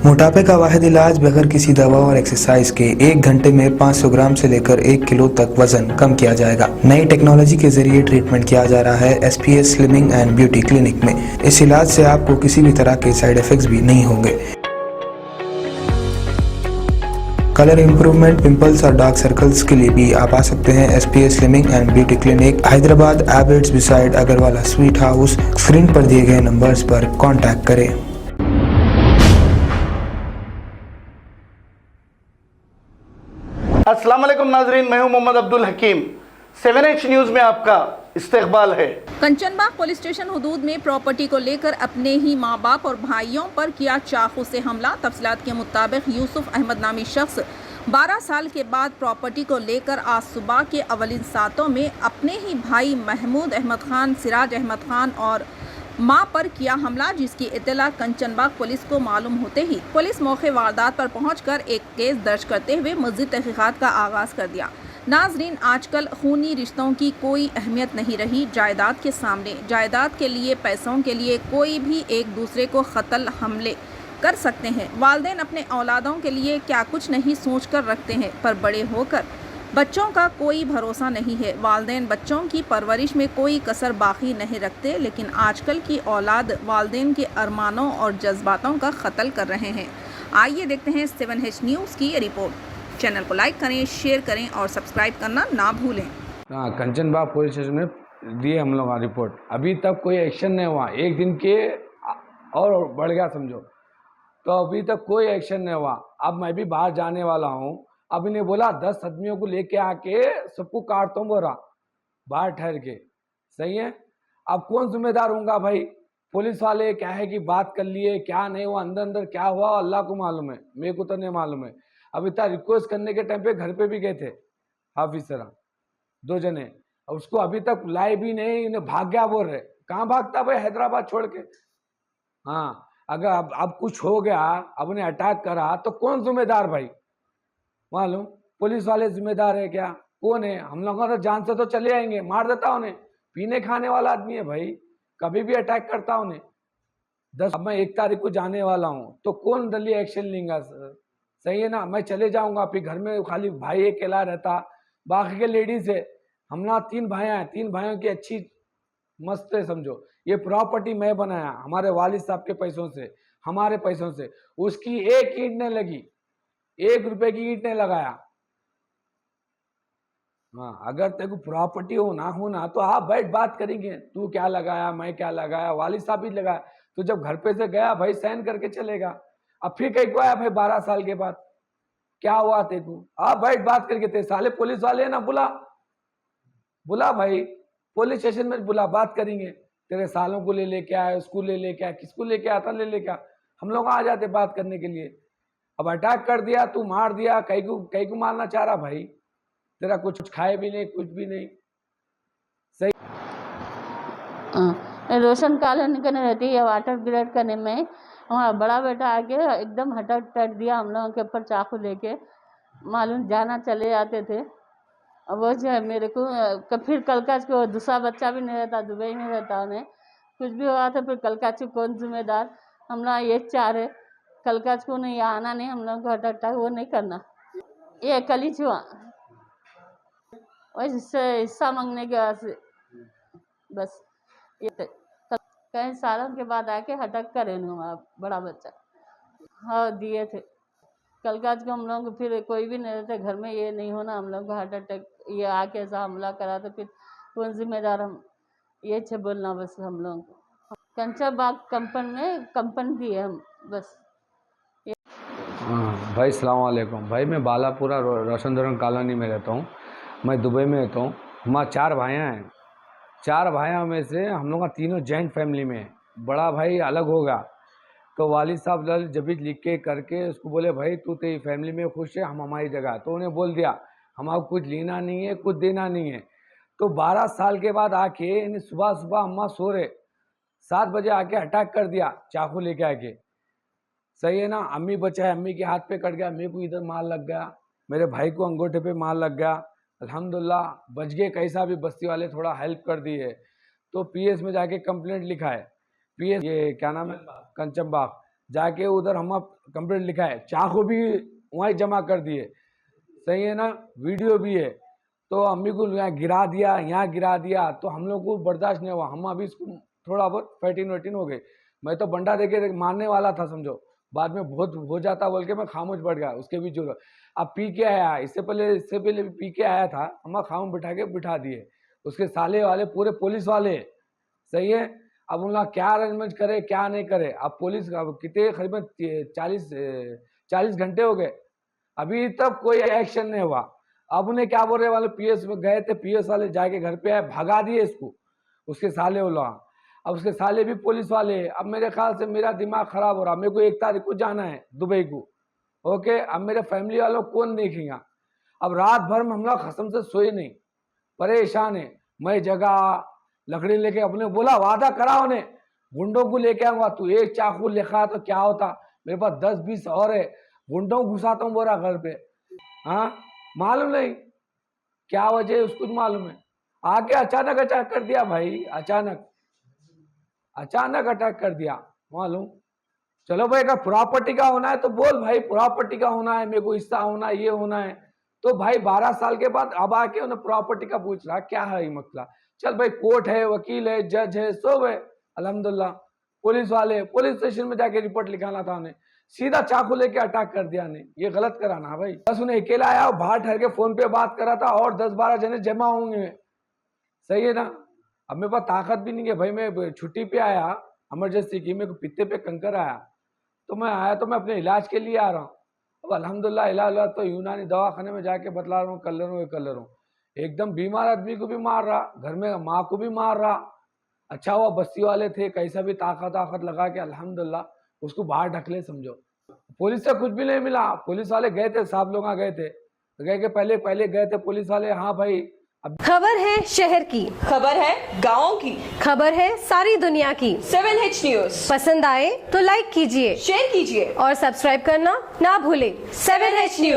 मोटापे का वाहिद इलाज बगैर किसी दवा और एक्सरसाइज के 1 घंटे में 500 ग्राम से लेकर 1 किलो तक वजन कम किया जाएगा। नई टेक्नोलॉजी के जरिए ट्रीटमेंट किया जा रहा है SPS slimming and beauty clinic में। इस इलाज से आपको किसी भी तरह के साइड इफेक्ट्स भी नहीं होंगे। कलर इंप्रूवमेंट, पिंपल्स और डार्क सर्कल्स के लिए भी आप आ सकते हैं SPS slimming and beauty clinic, Hyderabad, Abids beside Agarwala sweet house. Screen पर दिए गए नंबर्स पर कॉन्टैक्ट करें। अस्सलाम वालेकुम नाजरीन, मैं हूं मोहम्मद अब्दुल हकीम। 7H न्यूज़ में आपका इस्तकबाल है। कंचनबाग पुलिस स्टेशन हुदूद में प्रॉपर्टी को लेकर अपने ही माँ बाप और भाइयों पर किया चाकू से हमला। तफसीलात के मुताबिक यूसुफ अहमद नामी शख्स 12 साल के बाद प्रॉपर्टी को लेकर आज सुबह के अवलिन सातों में अपने ही भाई महमूद अहमद खान, सिराज अहमद खान और मां पर किया हमला, जिसकी इत्तला कंचनबाग पुलिस को मालूम होते ही पुलिस मौके वारदात पर पहुंचकर एक केस दर्ज करते हुए मज़ीद तहक़ीक़ात का आगाज़ कर दिया। नाजरीन, आजकल खूनी रिश्तों की कोई अहमियत नहीं रही। जायदाद के सामने, जायदाद के लिए, पैसों के लिए कोई भी एक दूसरे को कत्ल हमले कर सकते हैं। वालिदैन अपने औलादों के लिए क्या कुछ नहीं सोच कर रखते हैं, पर बड़े होकर बच्चों का कोई भरोसा नहीं है। वालिदैन बच्चों की परवरिश में कोई कसर बाकी नहीं रखते, लेकिन आजकल की औलाद वालिदैन के अरमानों और जज्बातों का कत्ल कर रहे हैं। आइए देखते हैं 7H न्यूज़ की ये रिपोर्ट। चैनल को लाइक करें, शेयर करें और सब्सक्राइब करना ना भूलें। कंचनबाग पुलिस स्टेशन में दिए हम लोग रिपोर्ट, अभी तक कोई एक्शन नहीं हुआ। एक दिन के और बढ़ गया समझो, तो अभी तक कोई एक्शन नहीं हुआ। अब मैं भी बाहर जाने वाला हूँ। अब इन्हें बोला 10 आदमियों को लेके आके सबको काटता हूँ, बोला बाहर ठहर के। सही है, अब कौन जिम्मेदार होगा भाई? पुलिस वाले क्या है कि बात कर लिए, क्या नहीं हुआ, अंदर अंदर क्या हुआ अल्लाह को मालूम है, मेरे को तो नहीं मालूम है। अब इतना रिक्वेस्ट करने के टाइम पे घर पे भी गए थे हाफिज सरा 2 जने, उसको अभी तक लाए भी नहीं। इन्हें भाग गया बोल रहे। कहाँ भागता भाई? हैदराबाद छोड़ के। हाँ, अगर अब कुछ हो गया, अब उन्हें अटैक करा तो कौन जिम्मेदार भाई? मालूम पुलिस वाले जिम्मेदार है क्या? कौन है? हम लोगों तो जान से तो चले आएंगे, मार देता उन्हें। पीने खाने वाला आदमी है भाई, कभी भी अटैक करता उन्हें। 10 अब मैं 1 तारीख को जाने वाला हूँ, तो कौन दलीय एक्शन लेगा? सही है ना, मैं चले जाऊंगा। फिर घर में खाली भाई अकेला रहता, बाकी के लेडीज है। हम ना 3 भाई हैं, 3 भाइयों की अच्छी मस्त है समझो। ये प्रॉपर्टी मैं बनाया हमारे वालिद साहब के पैसों से, हमारे पैसों से। उसकी एक ईंट नहीं लगी, 1 रुपए की ईंट नहीं लगाया। हाँ, अगर तेरे को प्रॉपर्टी हो ना तो आप बैठ बात करेंगे, तू क्या लगाया, मैं क्या लगाया, वालिद साहब ही लगाया। तो जब घर पे से गया भाई साइन करके चलेगा। अब फिर कहीं को आया भाई 12 साल के बाद, क्या हुआ तेरे को? आप बैठ बात करके। तेरे साले पुलिस वाले है ना, बुला भाई, पुलिस स्टेशन में बुला, बात करेंगे। तेरे सालों को ले लेके आया, उसको ले लेके आया, किसको लेके आता ले लेके आ। हम लोग आ जाते बात करने के लिए। अब अटैक कर दिया, तू मार दिया, कहीं को मारना चाह रहा भाई? तेरा कुछ खाए भी नहीं, कुछ भी नहीं। सही रोशन कॉलोनी करने रहती है, वाटर ग्रेड करने में हमारा बड़ा बेटा आके एकदम हटक कर दिया हम लोगों के ऊपर चाकू लेके। मालूम जाना चले जाते थे। अब वो जो है मेरे को फिर कलकाच को दूसरा बच्चा भी नहीं रहता, दुबई में रहता, उन्हें कुछ भी हुआ था फिर कलकाच को कौन जिम्मेदार? हम लोग ये चाह रहे कलकाच को नहीं आना, नहीं हम लोग को हटक वो नहीं करना। ये कल ही छुआ वही हिस्सा मांगने के बाद से बस ये कई सालों के बाद आके हटक करे हमारा बड़ा बच्चा। हाँ दिए थे कलकाज को हम लोग को। फिर कोई भी नहीं रहते घर में, ये नहीं होना हम लोग को हार्ट अटैक ये आके ऐसा हमला करा तो फिर कौन जिम्मेदार? हम ये छे बोलना बस हम लोग को। कंचनबाग कंपन की है हम बस। भाई सलाम वालेकुम भाई, मैं बालापुरा रोशनदरन कॉलोनी में रहता हूँ। मैं दुबई में रहता हूँ। हमारे 4 भाइयाँ हैं। 4 भाइयों में से हम लोग का तीनों जॉइंट फैमिली में। बड़ा भाई अलग होगा, तो वालिद साहब जब भी लिख के करके उसको बोले भाई तू तेरी फैमिली में खुश है, हम हमारी जगह। तो उन्हें बोल दिया हमारा कुछ लेना नहीं है, कुछ देना नहीं है। तो 12 साल के बाद आके इन्हें सुबह सुबह अम्मा सो रहे 7 बजे आके अटैक कर दिया चाकू लेके आके। सही है ना, अम्मी बचा है, अम्मी के हाथ पे कट गया, मेरे को इधर मार लग गया, मेरे भाई को अंगूठे पे मार लग गया। अल्हम्दुलिल्लाह बच गए, कैसा भी बस्ती वाले थोड़ा हेल्प कर दी है। तो PS में जाके कंप्लेंट लिखा है। PS ये क्या नाम है, कंचनबाग। जाके उधर हम कंप्लेंट लिखा है, चाकू भी वहीं जमा कर दिए, सही है ना, वीडियो भी है। तो अम्मी को यहाँ गिरा दिया, यहाँ गिरा दिया, तो हम लोग को बर्दाश्त नहीं हुआ। हम अभी इसको थोड़ा बहुत फैटिन वैटिन हो गए। मैं तो बंडा देके मारने वाला था समझो, बाद में बहुत हो जाता बोल के मैं खामोश बैठ गया। उसके भी जो अब पी के आया, इससे पहले भी पी के आया था, हम खामोश बिठा दिए। उसके साले वाले पूरे पुलिस वाले, सही है। अब उन लोग क्या अरेंजमेंट करे क्या नहीं करे। अब पुलिस कितने करीबन 40 घंटे हो गए, अभी तक कोई एक्शन नहीं हुआ। अब उन्हें क्या बोल रहे वाले, पीएस में गए थे, पीएस वाले जाके घर पे आए, भगा दिए इसको, उसके साले वो लोग। अब उसके साले भी पुलिस वाले। अब मेरे ख्याल से मेरा दिमाग खराब हो रहा। मेरे को 1 तारीख को जाना है दुबई को, ओके। अब मेरे फैमिली वालों कौन देखेगा। अब रात भर में हम लोग कसम से सोए नहीं, परेशान है। मैं जगह लकड़ी लेके अपने बोला, वादा करा उन्हें, गुंडों को लेके आऊंगा, तू एक चाकू लेखा तो क्या होता, मेरे पास 10-20 और है, गुंडों को घुसाता हूँ बोरा घर पे। हाँ, मालूम नहीं क्या वजह है, उसको मालूम है। आके अचानक अटैक कर दिया भाई, अचानक अटैक कर दिया, मालूम। चलो भाई, अगर प्रॉपर्टी का होना है तो बोल भाई, प्रॉपर्टी का होना है, मेरे को हिस्सा होना है, ये होना है। तो भाई 12 साल के बाद अब आके उन्हें प्रॉपर्टी का पूछ रहा, क्या है ये मसला। चल भाई, कोर्ट है, वकील है, जज है, सब है, अल्हम्दुलिल्लाह। पुलिस वाले, पुलिस स्टेशन में जाके रिपोर्ट लिखाना था उन्हें, सीधा चाकू लेके अटैक कर दिया ने। ये गलत कराना भाई। बस उन्हें अकेला आया, बाहर ठहर के फोन पे बात करा था, और 10-12 जने जमा होंगे, सही है ना। अब मेरे पास ताकत भी नहीं है भाई। मैं छुट्टी पे आया इमरजेंसी की, मेरे को पित्ते पे कंकर आया, तो मैं आया तो मैं अपने इलाज के लिए आ रहा हूँ। अब अल्हम्दुलिल्लाह इलाज तो यूनानी दवाखाने में जाके बतला रहा हूँ, कर ले रहा हूँ। एकदम बीमार आदमी को भी मार रहा, घर में माँ को भी मार रहा। अच्छा हुआ बस्ती वाले थे, कैसा भी ताकत लगा के अल्हम्दुलिल्लाह उसको बाहर ढकले समझो। पुलिस से कुछ भी नहीं मिला। पुलिस वाले गए थे, साहब लोग गए थे, गए के पहले गए थे पुलिस वाले, हाँ भाई। खबर है शहर की, खबर है गाँव की, खबर है सारी दुनिया की। 7H न्यूज पसंद आए तो लाइक कीजिए, शेयर कीजिए और सब्सक्राइब करना ना भूले। 7H news.